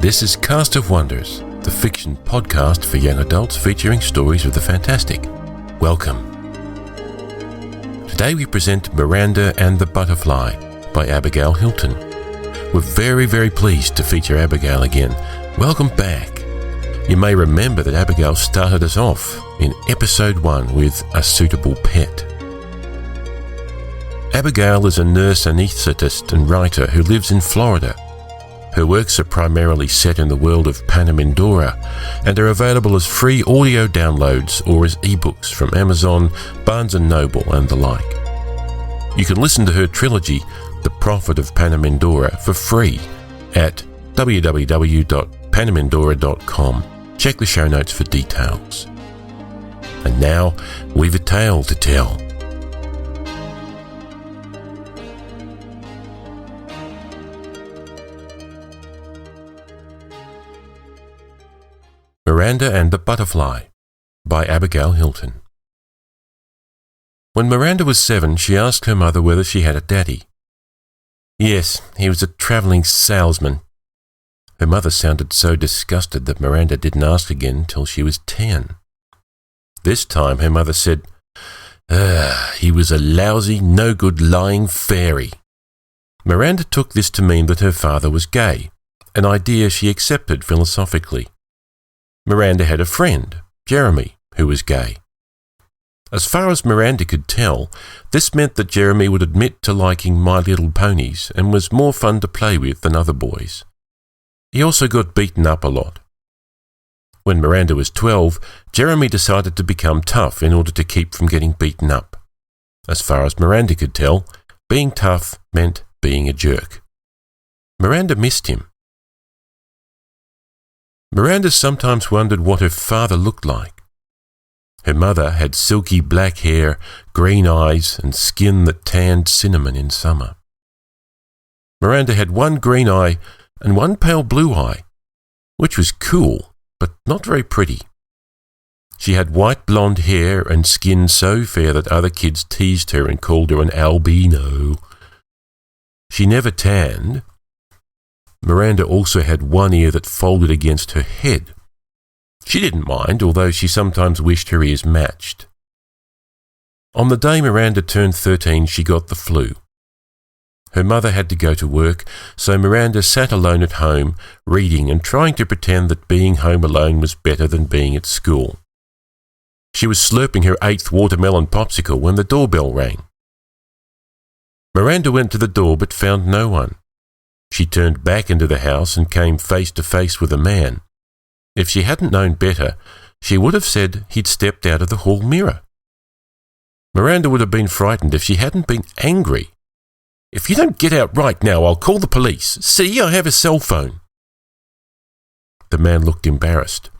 This is Cast of Wonders, the fiction podcast for young adults featuring stories of the fantastic. Welcome. Today we present Miranda and the Butterfly by Abigail Hilton. We're very pleased to feature Abigail again. Welcome back. You may remember that Abigail started us off in episode 1 with A Suitable Pet. Abigail is a nurse anaesthetist and writer who lives in Florida. Her works are primarily set in the world of Panamindora and are available as free audio downloads or as ebooks from Amazon, Barnes & Noble and the like. You can listen to her trilogy, The Prophet of Panamindora, for free at www.panamindora.com. Check the show notes for details. And now, we've a tale to tell. Miranda and the Butterfly by Abigail Hilton. When Miranda was 7, she asked her mother whether she had a daddy. Yes, he was a travelling salesman. Her mother sounded so disgusted that Miranda didn't ask again till she was 10. This time her mother said, he was a lousy, no-good lying fairy. Miranda took this to mean that her father was gay, an idea she accepted philosophically. Miranda had a friend, Jeremy, who was gay. As far as Miranda could tell, this meant that Jeremy would admit to liking My Little Ponies and was more fun to play with than other boys. He also got beaten up a lot. When Miranda was 12, Jeremy decided to become tough in order to keep from getting beaten up. As far as Miranda could tell, being tough meant being a jerk. Miranda missed him. Miranda sometimes wondered what her father looked like. Her mother had silky black hair, green eyes, and skin that tanned cinnamon in summer. Miranda had one green eye and one pale blue eye, which was cool, but not very pretty. She had white blonde hair and skin so fair that other kids teased her and called her an albino. She never tanned. Miranda also had one ear that folded against her head. She didn't mind, although she sometimes wished her ears matched. On the day Miranda turned 13, she got the flu. Her mother had to go to work, so Miranda sat alone at home, reading and trying to pretend that being home alone was better than being at school. She was slurping her 8th watermelon popsicle when the doorbell rang. Miranda went to the door but found no one. She turned back into the house and came face to face with a man. If she hadn't known better, she would have said he'd stepped out of the hall mirror. Miranda would have been frightened if she hadn't been angry. "If you don't get out right now, I'll call the police. See, I have a cell phone." The man looked embarrassed.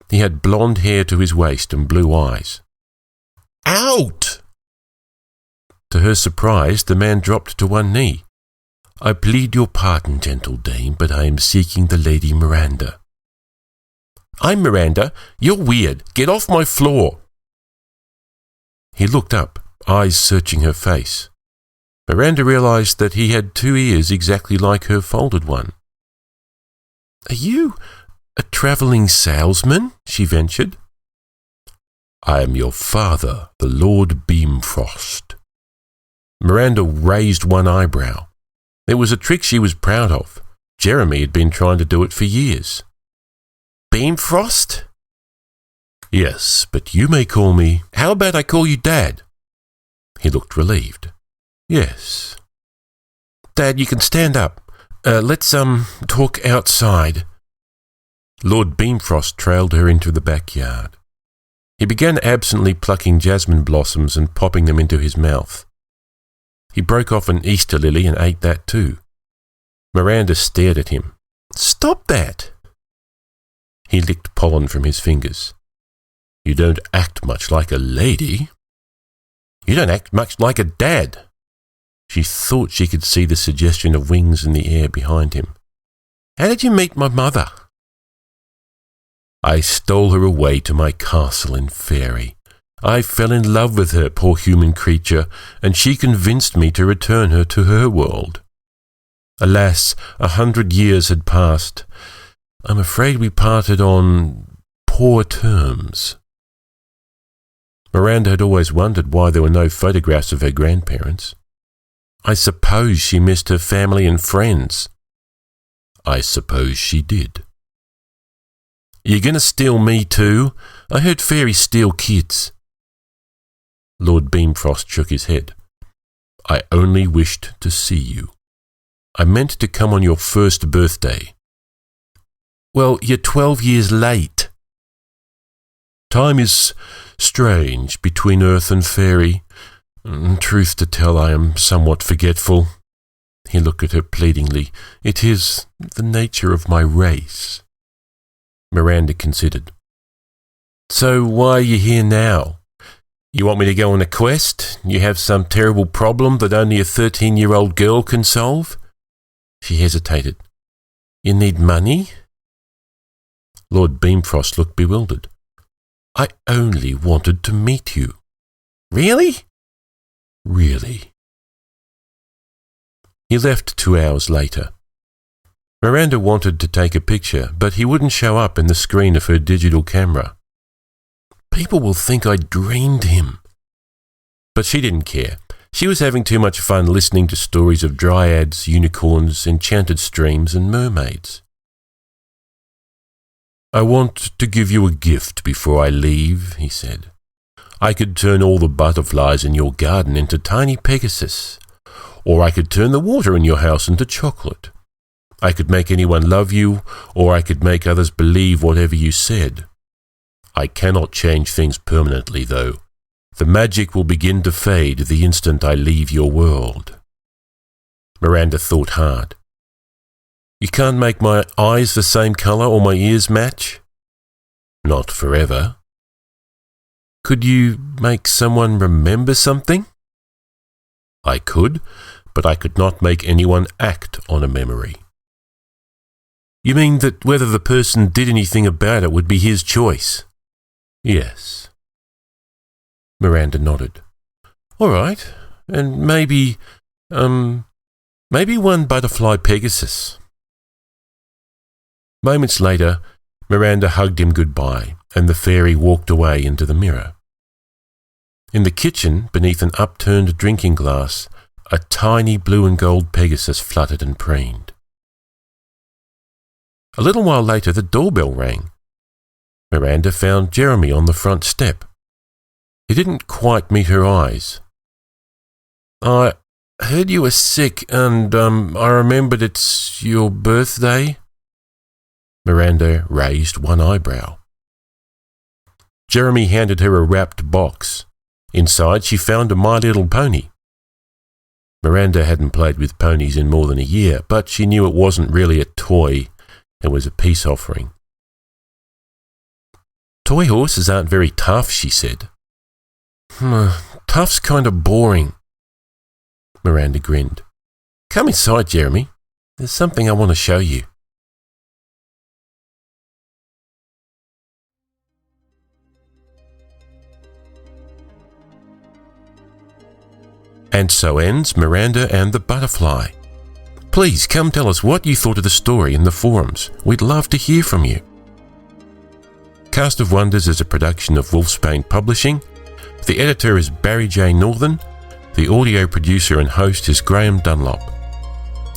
He had blonde hair to his waist and blue eyes. "Out!" To her surprise, the man dropped to one knee. "I plead your pardon, gentle dame, but I am seeking the Lady Miranda." "I'm Miranda. You're weird. Get off my floor." He looked up, eyes searching her face. Miranda realized that he had 2 ears exactly like her folded one. "Are you a travelling salesman?" she ventured. "I am your father, the Lord Beamfrost." Miranda raised one eyebrow. It was a trick she was proud of. Jeremy had been trying to do it for years. "Beamfrost?" "Yes, but you may call me—" "How about I call you Dad?" He looked relieved. "Yes." "Dad, you can stand up. Let's talk outside." Lord Beamfrost trailed her into the backyard. He began absently plucking jasmine blossoms and popping them into his mouth. He broke off an Easter lily and ate that too. Miranda stared at him. "Stop that!" He licked pollen from his fingers. "You don't act much like a lady." "You don't act much like a dad." She thought she could see the suggestion of wings in the air behind him. "How did you meet my mother?" "I stole her away to my castle in Fairy. I fell in love with her, poor human creature, and she convinced me to return her to her world. Alas, 100 years had passed. I'm afraid we parted on poor terms. Miranda had always wondered why there were no photographs of her grandparents. I suppose she missed her family and friends. I suppose she did. You gonna steal me too? I heard fairies steal kids. Lord Beamfrost shook his head. I only wished to see you. I meant to come on your first birthday. Well, you're 12 years late. Time is strange between earth and fairy. Truth to tell, I am somewhat forgetful. He looked at her pleadingly. It is the nature of my race. Miranda considered. So why are you here now? You want me to go on a quest? You have some terrible problem that only a 13-year-old girl can solve? She hesitated. You need money? Lord Beamfrost looked bewildered. I only wanted to meet you. Really? Really. He left 2 hours later. Miranda wanted to take a picture, but he wouldn't show up in the screen of her digital camera. People will think I dreamed him. But she didn't care. She was having too much fun listening to stories of dryads, unicorns, enchanted streams, and mermaids. I want to give you a gift before I leave, he said. I could turn all the butterflies in your garden into tiny Pegasus, or I could turn the water in your house into chocolate. I could make anyone love you, or I could make others believe whatever you said. I cannot change things permanently, though. The magic will begin to fade the instant I leave your world. Miranda thought hard. You can't make my eyes the same colour or my ears match? Not forever. Could you make someone remember something? I could, but I could not make anyone act on a memory. You mean that whether the person did anything about it would be his choice? Yes. Miranda nodded. All right, and maybe one butterfly Pegasus. Moments later, Miranda hugged him goodbye, and the fairy walked away into the mirror. In the kitchen, beneath an upturned drinking glass, a tiny blue and gold Pegasus fluttered and preened. A little while later, the doorbell rang. Miranda found Jeremy on the front step. He didn't quite meet her eyes. I heard you were sick, and I remembered it's your birthday. Miranda raised one eyebrow. Jeremy handed her a wrapped box. Inside, she found a My Little Pony. Miranda hadn't played with ponies in more than a year, but she knew it wasn't really a toy. It was a peace offering. Toy horses aren't very tough, she said. Tough's kind of boring. Miranda grinned. Come inside, Jeremy. There's something I want to show you. And so ends Miranda and the Butterfly. Please come tell us what you thought of the story in the forums. We'd love to hear from you. Cast of Wonders is a production of Wolfsbane Publishing. The editor is Barry J. Northern. The audio producer and host is Graham Dunlop.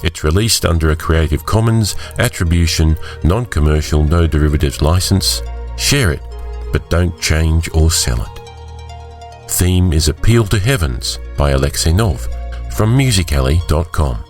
It's released under a Creative Commons Attribution, Non-Commercial, No Derivatives license. Share it, but don't change or sell it. Theme is Appeal to Heavens by Alexei Nov from musicalley.com.